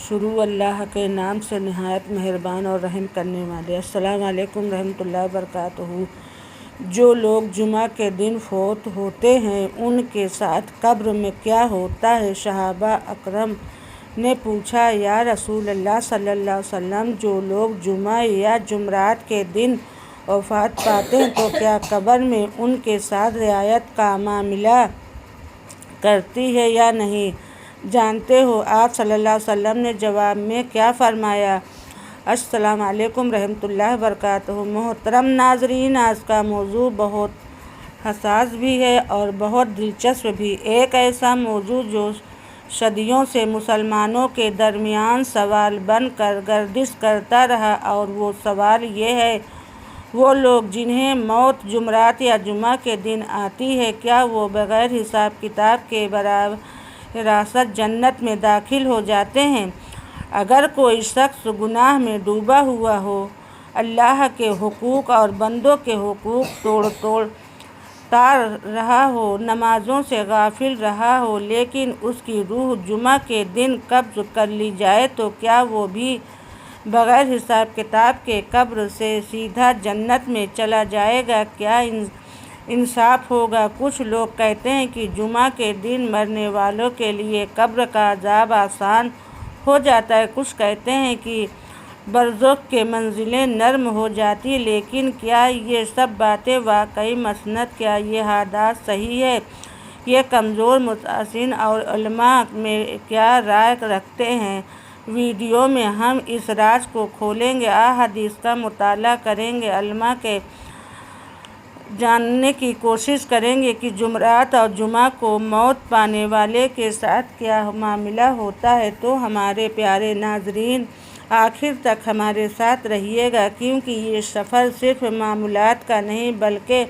شروع اللہ کے نام سے نہایت مہربان اور رحم کرنے والے۔ السلام علیکم رحمۃ اللہ وبرکاتہ۔ جو لوگ جمعہ کے دن فوت ہوتے ہیں ان کے ساتھ قبر میں کیا ہوتا ہے؟ صحابہ اکرام نے پوچھا، یا رسول اللہ صلی اللہ علیہ وسلم، جو لوگ جمعہ یا جمعرات کے دن وفات پاتے ہیں تو کیا قبر میں ان کے ساتھ رعایت کا معاملہ کرتی ہے یا نہیں؟ جانتے ہو آپ صلی اللہ علیہ وسلم نے جواب میں کیا فرمایا؟ السلام علیکم رحمۃ اللہ وبرکاتہ۔ محترم ناظرین، آج کا موضوع بہت حساس بھی ہے اور بہت دلچسپ بھی۔ ایک ایسا موضوع جو صدیوں سے مسلمانوں کے درمیان سوال بن کر گردش کرتا رہا، اور وہ سوال یہ ہے، وہ لوگ جنہیں موت جمعرات یا جمعہ کے دن آتی ہے، کیا وہ بغیر حساب کتاب کے براہ راست جنت میں داخل ہو جاتے ہیں؟ اگر کوئی شخص گناہ میں ڈوبا ہوا ہو، اللہ کے حقوق اور بندوں کے حقوق توڑتا رہا ہو، نمازوں سے غافل رہا ہو، لیکن اس کی روح جمعہ کے دن قبض کر لی جائے تو کیا وہ بھی بغیر حساب کتاب کے قبر سے سیدھا جنت میں چلا جائے گا؟ کیا انصاف ہوگا؟ کچھ لوگ کہتے ہیں کہ جمعہ کے دن مرنے والوں کے لیے قبر کا عذاب آسان ہو جاتا ہے، کچھ کہتے ہیں کہ برزخ کی منزلیں نرم ہو جاتی، لیکن کیا یہ سب باتیں واقعی مسند؟ کیا یہ حدیث صحیح ہے؟ یہ کمزور متاثرین اور علماء میں کیا رائے رکھتے ہیں؟ ویڈیو میں ہم اس راز کو کھولیں گے، احادیث کا مطالعہ کریں گے، علماء کے جاننے کی کوشش کریں گے کہ جمعرات اور جمعہ کو موت پانے والے کے ساتھ کیا معاملہ ہوتا ہے۔ تو ہمارے پیارے ناظرین، آخر تک ہمارے ساتھ رہیے گا، کیونکہ یہ سفر صرف معلومات کا نہیں بلکہ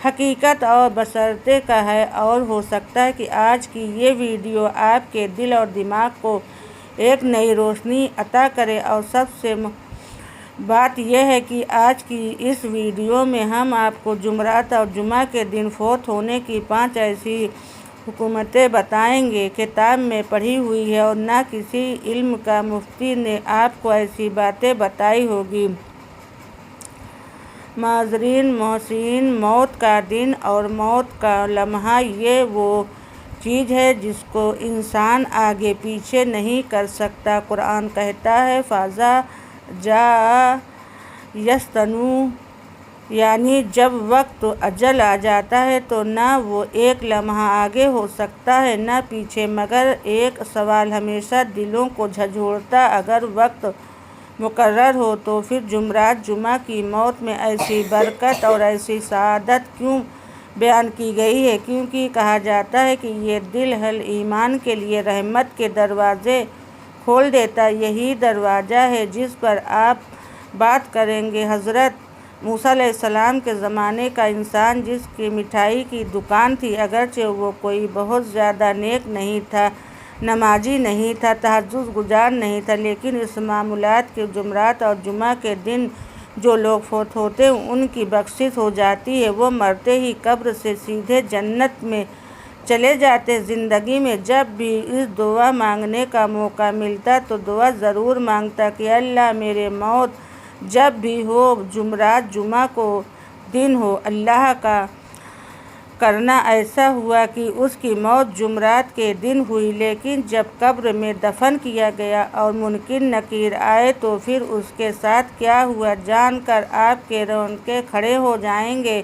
حقیقت اور بصیرت کا ہے، اور ہو سکتا ہے کہ آج کی یہ ویڈیو آپ کے دل اور دماغ کو ایک نئی روشنی عطا کرے۔ اور سب سے بات یہ ہے کہ آج کی اس ویڈیو میں ہم آپ کو جمعرات اور جمعہ کے دن فوت ہونے کی 5 ایسی حکمتیں بتائیں گے، کتاب میں پڑھی ہوئی ہے، اور نہ کسی علم کا مفتی نے آپ کو ایسی باتیں بتائی ہوں گی۔ معززین محسنین، موت کا دن اور موت کا لمحہ یہ وہ چیز ہے جس کو انسان آگے پیچھے نہیں کر سکتا۔ قرآن کہتا ہے، فَإِذَا جَاءَ یَسْتَنُونَ، یعنی جب وقت اجل آ جاتا ہے تو نہ وہ ایک لمحہ آگے ہو سکتا ہے نہ پیچھے، مگر ایک سوال ہمیشہ دلوں کو جھنجھوڑتا، اگر وقت مقرر ہو تو پھر جمعرات جمعہ کی موت میں ایسی برکت اور ایسی سعادت کیوں بیان کی گئی ہے؟ کیونکہ کہا جاتا ہے کہ یہ دل اہل ایمان کے لیے رحمت کے دروازے کھول دیتا ہے۔ یہی دروازہ ہے جس پر آپ بات کریں گے۔ حضرت موسیٰ علیہ السلام کے زمانے کا انسان جس کی مٹھائی کی دکان تھی، اگرچہ وہ کوئی بہت زیادہ نیک نہیں تھا، نمازی نہیں تھا، تہجد گزار نہیں تھا، لیکن اس معمولات کے جمعرات اور جمعہ کے دن جو لوگ فوت ہوتے ہیں ان کی بخشش ہو جاتی ہے، وہ مرتے ہی قبر سے سیدھے جنت میں چلے جاتے۔ زندگی میں جب بھی اس دعا مانگنے کا موقع ملتا تو دعا ضرور مانگتا کہ اللہ میری موت جب بھی ہو جمعرات جمعہ کو دن ہو۔ اللہ کا کرنا ایسا ہوا کہ اس کی موت جمعرات کے دن ہوئی، لیکن جب قبر میں دفن کیا گیا اور منکر نکیر آئے تو پھر اس کے ساتھ کیا ہوا، جان کر آپ کے رونگٹے کھڑے ہو جائیں گے۔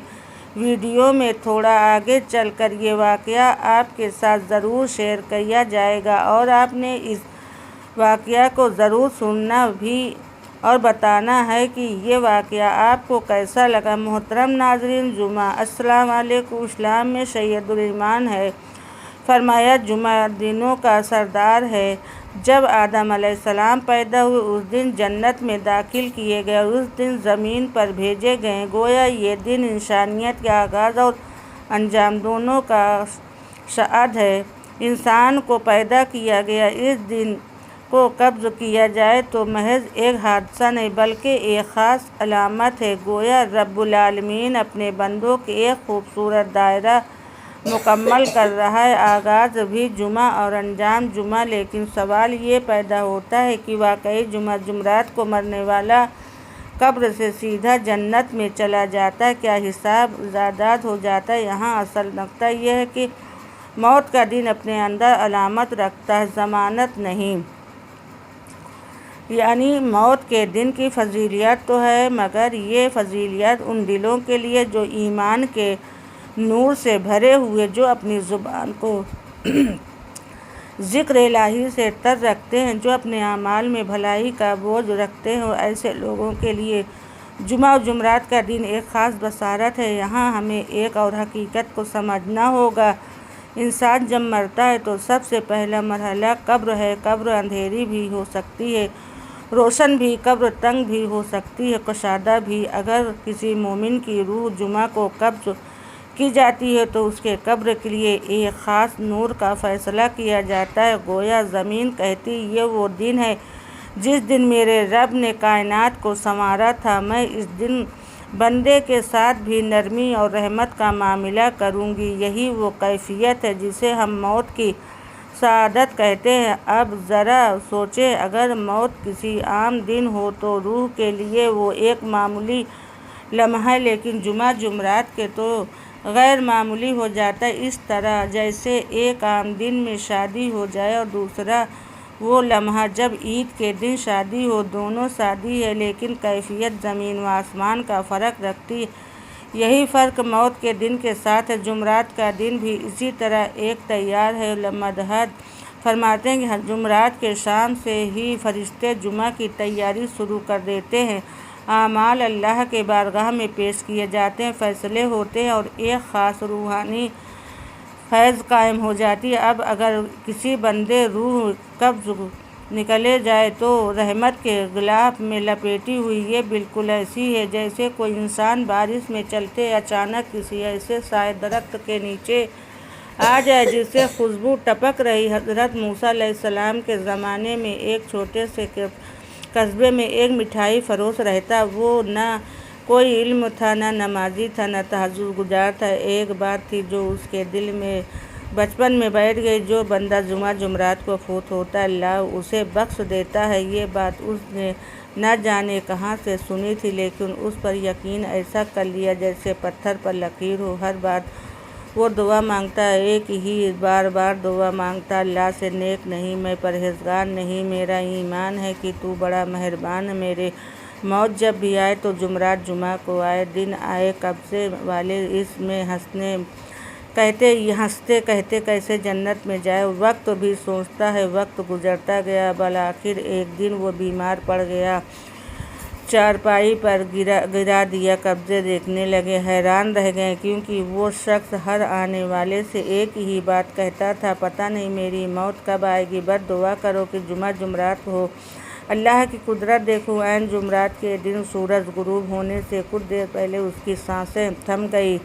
ویڈیو میں تھوڑا آگے چل کر یہ واقعہ آپ کے ساتھ ضرور شیئر کیا جائے گا، اور آپ نے اس واقعہ کو ضرور سننا بھی اور بتانا ہے کہ یہ واقعہ آپ کو کیسا لگا۔ محترم ناظرین، جمعہ السلام علیکم اسلام میں سید الایمان ہے۔ فرمایا جمعہ دنوں کا سردار ہے۔ جب آدم علیہ السلام پیدا ہوئے اس دن جنت میں داخل کیے گئے اور اس دن زمین پر بھیجے گئے۔ گویا یہ دن انسانیت کے آغاز اور انجام دونوں کا شاہد ہے۔ انسان کو پیدا کیا گیا، اس دن کو قبض کیا جائے تو محض ایک حادثہ نہیں بلکہ ایک خاص علامت ہے۔ گویا رب العالمین اپنے بندوں کے ایک خوبصورت دائرہ مکمل کر رہا ہے۔ آغاز بھی جمعہ اور انجام جمعہ، لیکن سوال یہ پیدا ہوتا ہے کہ واقعی جمعرات کو مرنے والا قبر سے سیدھا جنت میں چلا جاتا ہے؟ کیا حساب زیادہ ہو جاتا ہے؟ یہاں اصل نکتہ یہ ہے کہ موت کا دن اپنے اندر علامت رکھتا ہے، ضمانت نہیں۔ یعنی موت کے دن کی فضیلت تو ہے، مگر یہ فضیلت ان دلوں کے لیے جو ایمان کے نور سے بھرے ہوئے، جو اپنی زبان کو ذکر الہی سے تر رکھتے ہیں، جو اپنے اعمال میں بھلائی کا بوجھ رکھتے ہیں، ایسے لوگوں کے لیے جمعہ اور جمعرات کا دن ایک خاص بشارت ہے۔ یہاں ہمیں ایک اور حقیقت کو سمجھنا ہوگا۔ انسان جب مرتا ہے تو سب سے پہلا مرحلہ قبر ہے۔ قبر اندھیری بھی ہو سکتی ہے، روشن بھی، قبر تنگ بھی ہو سکتی ہے، کشادہ بھی۔ اگر کسی مومن کی روح جمعہ کو قبض کی جاتی ہے تو اس کے قبر کے لیے ایک خاص نور کا فیصلہ کیا جاتا ہے۔ گویا زمین کہتی یہ وہ دن ہے جس دن میرے رب نے کائنات کو سنوارا تھا، میں اس دن بندے کے ساتھ بھی نرمی اور رحمت کا معاملہ کروں گی۔ یہی وہ کیفیت ہے جسے ہم موت کی سعادت کہتے ہیں۔ اب ذرا سوچیں، اگر موت کسی عام دن ہو تو روح کے لیے وہ ایک معمولی لمحہ ہے، لیکن جمعہ جمعرات کے تو غیر معمولی ہو جاتا ہے، اس طرح جیسے ایک عام دن میں شادی ہو جائے اور دوسرا وہ لمحہ جب عید کے دن شادی ہو۔ دونوں شادی ہے، لیکن کیفیت زمین و آسمان کا فرق رکھتی ہے۔ یہی فرق موت کے دن کے ساتھ ہے۔ جمعرات کا دن بھی اسی طرح ایک تیار ہے۔ مدحت فرماتے ہیں کہ جمعرات کے شام سے ہی فرشتے جمعہ کی تیاری شروع کر دیتے ہیں، اعمال اللہ کے بارگاہ میں پیش کیے جاتے ہیں، فیصلے ہوتے ہیں اور ایک خاص روحانی فیض قائم ہو جاتی ہے۔ اب اگر کسی بندے روح قبض نکلے جائے تو رحمت کے غلاف میں لپیٹی ہوئی یہ بالکل ایسی ہے جیسے کوئی انسان بارش میں چلتے اچانک کسی ایسے سایہ درخت کے نیچے آ جائے جس سے خوشبو ٹپک رہی۔ حضرت موسیٰ علیہ السلام کے زمانے میں ایک چھوٹے سے قصبے میں ایک مٹھائی فروش رہتا۔ وہ نہ کوئی علم تھا، نہ نمازی تھا، نہ تہجد گزار تھا۔ ایک بات تھی جو اس کے دل میں بچپن میں بیٹھ گئی، جو بندہ جمعہ جمعرات کو فوت ہوتا ہے اللہ اسے بخش دیتا ہے۔ یہ بات اس نے نہ جانے کہاں سے سنی تھی، لیکن اس پر یقین ایسا کر لیا جیسے پتھر پر لکیر ہو۔ ہر بات وہ دعا مانگتا، ایک ہی بار بار دعا مانگتا، اللہ سے نیک نہیں، میں پرہیزگار نہیں، میرا ایمان ہے کہ تو بڑا مہربان ہے۔ میرے موت جب بھی آئے تو جمعرات جمعہ کو آئے، دن آئے قبضے والے اس میں ہنستے کہتے کیسے جنت میں جائے۔ وقت بھی سوچتا ہے، وقت گزرتا گیا، بالآخر ایک دن وہ بیمار پڑ گیا، چارپائی پر گرا دیا، قبضے دیکھنے لگے، حیران رہ گئے، کیونکہ وہ شخص ہر آنے والے سے ایک ہی بات کہتا تھا، پتہ نہیں میری موت کب آئے گی، بس دعا کرو کہ جمعہ جمعرات ہو۔ اللہ کی قدرت دیکھو، عین جمعرات کے دن سورج غروب ہونے سے کچھ دیر پہلے اس کی سانسیں تھم گئیں۔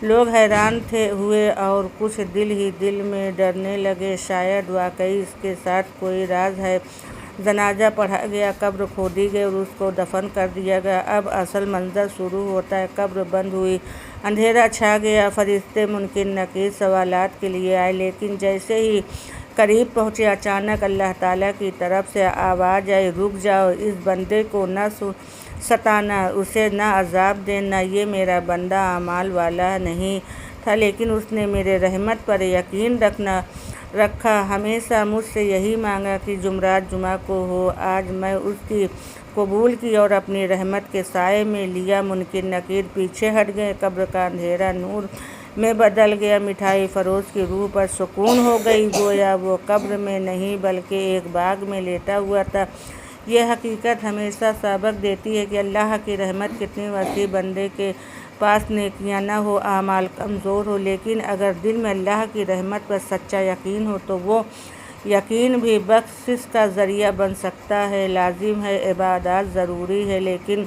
لوگ حیران ہوئے اور کچھ دل ہی دل میں ڈرنے لگے، شاید واقعی اس کے ساتھ کوئی راز ہے۔ جنازہ پڑھا گیا، قبر کھودی گئی اور اس کو دفن کر دیا گیا۔ اب اصل منظر شروع ہوتا ہے۔ قبر بند ہوئی، اندھیرا چھا گیا، فرشتے منکر نکیر سوالات کے لیے آئے، لیکن جیسے ہی قریب پہنچے اچانک اللہ تعالیٰ کی طرف سے آواز آئی، رک جاؤ، اس بندے کو نہ ستانا، اسے نہ عذاب دینا، یہ میرا بندہ اعمال والا نہیں تھا، لیکن اس نے میرے رحمت پر یقین رکھا، ہمیشہ مجھ سے یہی مانگا کہ جمعرات جمعہ کو ہو۔ آج میں اس کی قبول کی اور اپنی رحمت کے سائے میں لیا۔ منکر نکیر پیچھے ہٹ گئے، قبر کا اندھیرا نور میں بدل گیا، مٹھائی فروش کی روح پر سکون ہو گئی، گویا وہ قبر میں نہیں بلکہ ایک باغ میں لیٹا ہوا تھا۔ یہ حقیقت ہمیشہ سبق دیتی ہے کہ اللہ کی رحمت کتنی وسیع، بندے کے پاس نیکیاں نہ ہو، اعمال کمزور ہو، لیکن اگر دل میں اللہ کی رحمت پر سچا یقین ہو تو وہ یقین بھی بخشش کا ذریعہ بن سکتا ہے۔ لازم ہے، عبادات ضروری ہے، لیکن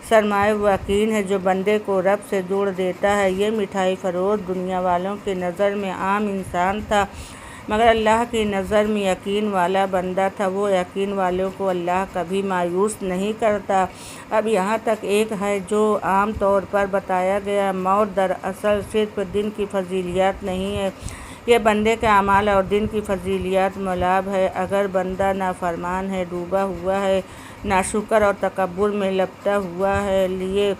سرمایہ وہ یقین ہے جو بندے کو رب سے جوڑ دیتا ہے۔ یہ مٹھائی فروش دنیا والوں کی نظر میں عام انسان تھا، مگر اللہ کی نظر میں یقین والا بندہ تھا، وہ یقین والوں کو اللہ کبھی مایوس نہیں کرتا۔ اب یہاں تک ایک ہے جو عام طور پر بتایا گیا، موت دراصل صرف دن کی فضیلت نہیں ہے، یہ بندے کے اعمال اور دن کی فضیلت ملاب ہے۔ اگر بندہ نافرمان ہے، ڈوبا ہوا ہے، ناشکر اور تکبر میں لپٹا ہوا ہے، لیے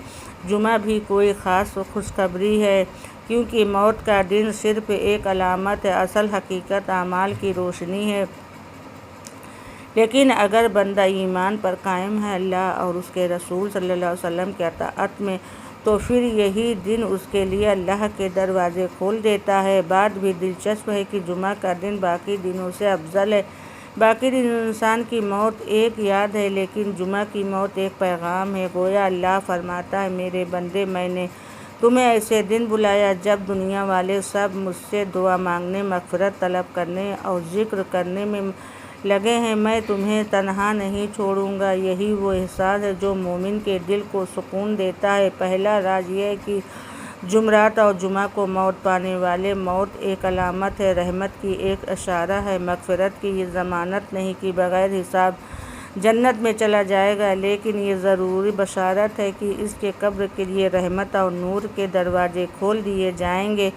جمعہ بھی کوئی خاص خوشخبری ہے، کیونکہ موت کا دن صرف ایک علامت ہے، اصل حقیقت اعمال کی روشنی ہے۔ لیکن اگر بندہ ایمان پر قائم ہے، اللہ اور اس کے رسول صلی اللہ علیہ وسلم کی اطاعت میں، تو پھر یہی دن اس کے لیے اللہ کے دروازے کھول دیتا ہے۔ بات بھی دلچسپ ہے کہ جمعہ کا دن باقی دنوں سے افضل ہے۔ باقی دنوں انسان کی موت ایک یاد ہے، لیکن جمعہ کی موت ایک پیغام ہے۔ گویا اللہ فرماتا ہے، میرے بندے، میں نے تمہیں ایسے دن بلایا جب دنیا والے سب مجھ سے دعا مانگنے، مغفرت طلب کرنے اور ذکر کرنے میں لگے ہیں، میں تمہیں تنہا نہیں چھوڑوں گا۔ یہی وہ احساس ہے جو مومن کے دل کو سکون دیتا ہے۔ پہلا راز یہ ہے کہ جمعرات اور جمعہ کو موت پانے والے، موت ایک علامت ہے، رحمت کی ایک اشارہ ہے، مغفرت کی یہ ضمانت نہیں کہ بغیر حساب جنت میں چلا جائے گا، لیکن یہ ضروری بشارت ہے کہ اس کے قبر کے لیے رحمت اور نور کے دروازے کھول دیے جائیں گے۔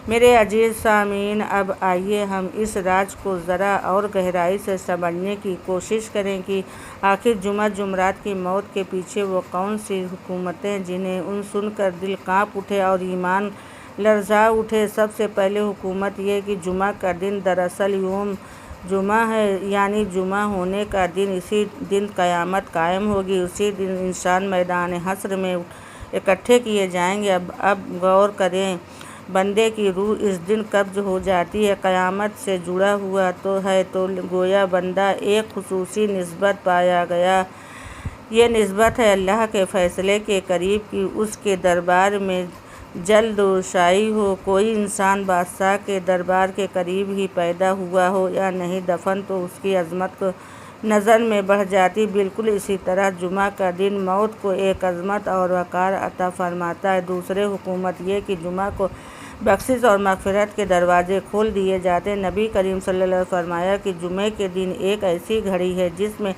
میرے عزیز سامعین، اب آئیے ہم اس راز کو ذرا اور گہرائی سے سمجھنے کی کوشش کریں کہ آخر جمعرات کی موت کے پیچھے وہ کون سی حکمتیں جنہیں سن کر دل کانپ اٹھے اور ایمان لرزا اٹھے۔ سب سے پہلے حکمت یہ کہ جمعہ کا دن دراصل یوم جمعہ ہے، یعنی جمعہ ہونے کا دن۔ اسی دن قیامت قائم ہوگی، اسی دن انسان میدان حشر میں اکٹھے کیے جائیں گے۔ اب غور کریں، بندے کی روح اس دن قبض ہو جاتی ہے، قیامت سے جڑا ہوا تو گویا بندہ ایک خصوصی نسبت پایا گیا۔ یہ نسبت ہے اللہ کے فیصلے کے قریب کی، اس کے دربار میں جلد رسائی ہو۔ کوئی انسان بادشاہ کے دربار کے قریب ہی پیدا ہوا ہو یا نہیں، دفن تو اس کی عظمت کو نظر میں بڑھ جاتی۔ بالکل اسی طرح جمعہ کا دن موت کو ایک عظمت اور وقار عطا فرماتا ہے۔ دوسرے حکمت یہ کہ جمعہ کو بخشش اور مغفرت کے دروازے کھول دیے جاتے ہیں۔ نبی کریم صلی اللہ علیہ وسلم نے فرمایا کہ جمعے کے دن ایک ایسی گھڑی ہے جس میں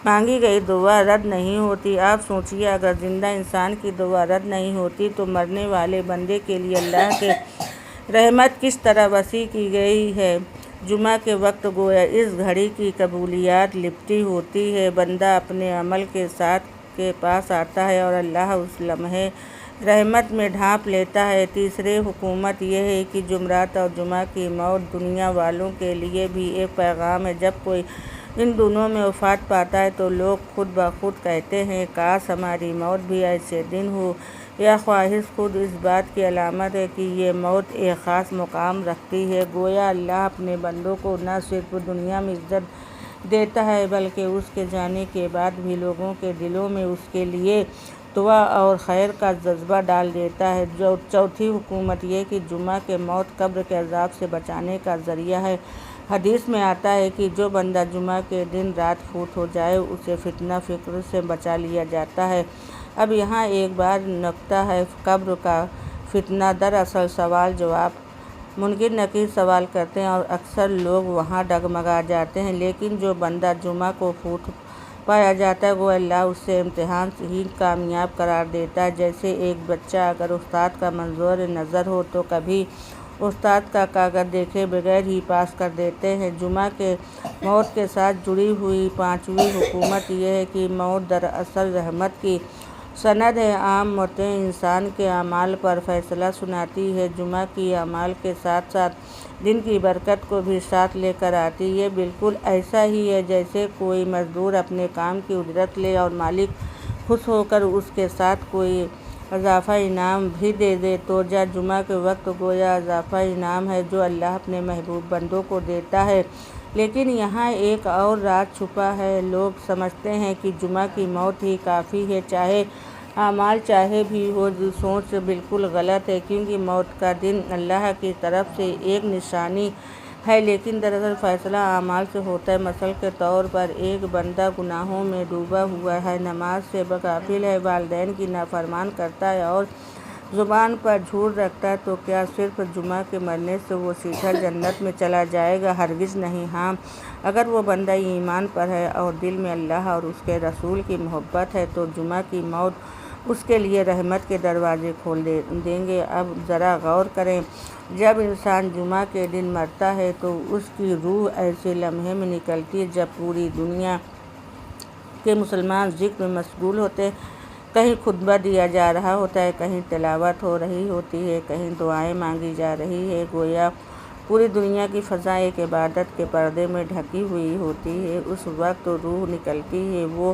مانگی گئی دعا رد نہیں ہوتی۔ آپ سوچئے، اگر زندہ انسان کی دعا رد نہیں ہوتی تو مرنے والے بندے کے لیے اللہ کی رحمت کس طرح وسیع کی گئی ہے۔ جمعہ کے وقت گویا اس گھڑی کی قبولیت لپٹی ہوتی ہے، بندہ اپنے عمل کے ساتھ کے پاس آتا ہے اور اللہ اس لمحے رحمت میں ڈھانپ لیتا ہے۔ تیسرے حکمت یہ ہے کہ جمعرات اور جمعہ کی موت دنیا والوں کے لیے بھی ایک پیغام ہے۔ جب کوئی ان دنوں میں وفات پاتا ہے تو لوگ خود بخود کہتے ہیں، کاش ہماری موت بھی ایسے دن ہو۔ یہ خواہش خود اس بات کی علامت ہے کہ یہ موت ایک خاص مقام رکھتی ہے۔ گویا اللہ اپنے بندوں کو نہ صرف دنیا میں عزت دیتا ہے بلکہ اس کے جانے کے بعد بھی لوگوں کے دلوں میں اس کے لیے دعا اور خیر کا جذبہ ڈال دیتا ہے۔ چوتھی حکمت یہ کہ جمعہ کی موت قبر کے عذاب سے بچانے کا ذریعہ ہے۔ حدیث میں آتا ہے کہ جو بندہ جمعہ کے دن رات فوت ہو جائے اسے فتنہ فکر سے بچا لیا جاتا ہے۔ اب یہاں ایک بار نکتہ ہے، قبر کا فتنہ دراصل سوال جواب منکر نکیر سوال کرتے ہیں اور اکثر لوگ وہاں ڈگمگا جاتے ہیں، لیکن جو بندہ جمعہ کو فوت پایا جاتا ہے وہ اللہ اس سے امتحان ہی کامیاب قرار دیتا ہے۔ جیسے ایک بچہ اگر استاد کا منظور نظر ہو تو کبھی استاد کا کاغذ دیکھے بغیر ہی پاس کر دیتے ہیں۔ جمعہ کے موت کے ساتھ جڑی ہوئی پانچویں حکمت یہ ہے کہ موت دراصل رحمت کی سند ہے۔ عام موتیں انسان کے اعمال پر فیصلہ سناتی ہے، جمعہ کی اعمال کے ساتھ ساتھ دن کی برکت کو بھی ساتھ لے کر آتی۔ یہ بالکل ایسا ہی ہے جیسے کوئی مزدور اپنے کام کی اجرت لے اور مالک خوش ہو کر اس کے ساتھ کوئی اضافہ انعام بھی دے دے۔ تو جمعہ کے وقت گویا اضافہ انعام ہے جو اللہ اپنے محبوب بندوں کو دیتا ہے۔ لیکن یہاں ایک اور راز چھپا ہے۔ لوگ سمجھتے ہیں کہ جمعہ کی موت ہی کافی ہے، چاہے اعمال چاہے بھی ہو۔ سوچ بالکل غلط ہے، کیونکہ موت کا دن اللہ کی طرف سے ایک نشانی ہے، لیکن دراصل فیصلہ اعمال سے ہوتا ہے۔ مثال کے طور پر ایک بندہ گناہوں میں ڈوبا ہوا ہے، نماز سے غافل ہے، والدین کی نافرمانی کرتا ہے اور زبان پر جھوٹ رکھتا تو کیا صرف جمعہ کے مرنے سے وہ سیدھا جنت میں چلا جائے گا؟ ہرگز نہیں۔ ہاں، اگر وہ بندہ ایمان پر ہے اور دل میں اللہ اور اس کے رسول کی محبت ہے تو جمعہ کی موت اس کے لیے رحمت کے دروازے کھول دیں گے۔ اب ذرا غور کریں، جب انسان جمعہ کے دن مرتا ہے تو اس کی روح ایسے لمحے میں نکلتی ہے جب پوری دنیا کے مسلمان ذکر میں مشغول ہوتے ہیں۔ کہیں خطبہ دیا جا رہا ہوتا ہے، کہیں تلاوت ہو رہی ہوتی ہے، کہیں دعائیں مانگی جا رہی ہے، گویا پوری دنیا کی فضا ایک عبادت کے پردے میں ڈھکی ہوئی ہوتی ہے۔ اس وقت روح نکلتی ہے، وہ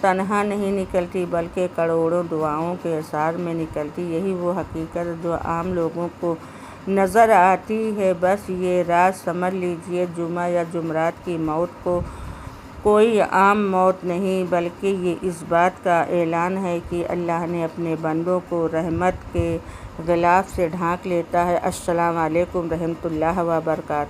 تنہا نہیں نکلتی بلکہ کروڑوں دعاؤں کے اثار میں نکلتی۔ یہی وہ حقیقت جو عام لوگوں کو نظر آتی ہے۔ بس یہ راز سمجھ لیجیے، جمعہ یا جمعرات کی موت کوئی عام موت نہیں، بلکہ یہ اس بات کا اعلان ہے کہ اللہ نے اپنے بندوں کو رحمت کے غلاف سے ڈھانک لیتا ہے۔ السلام علیکم ورحمۃ اللہ وبرکاتہ۔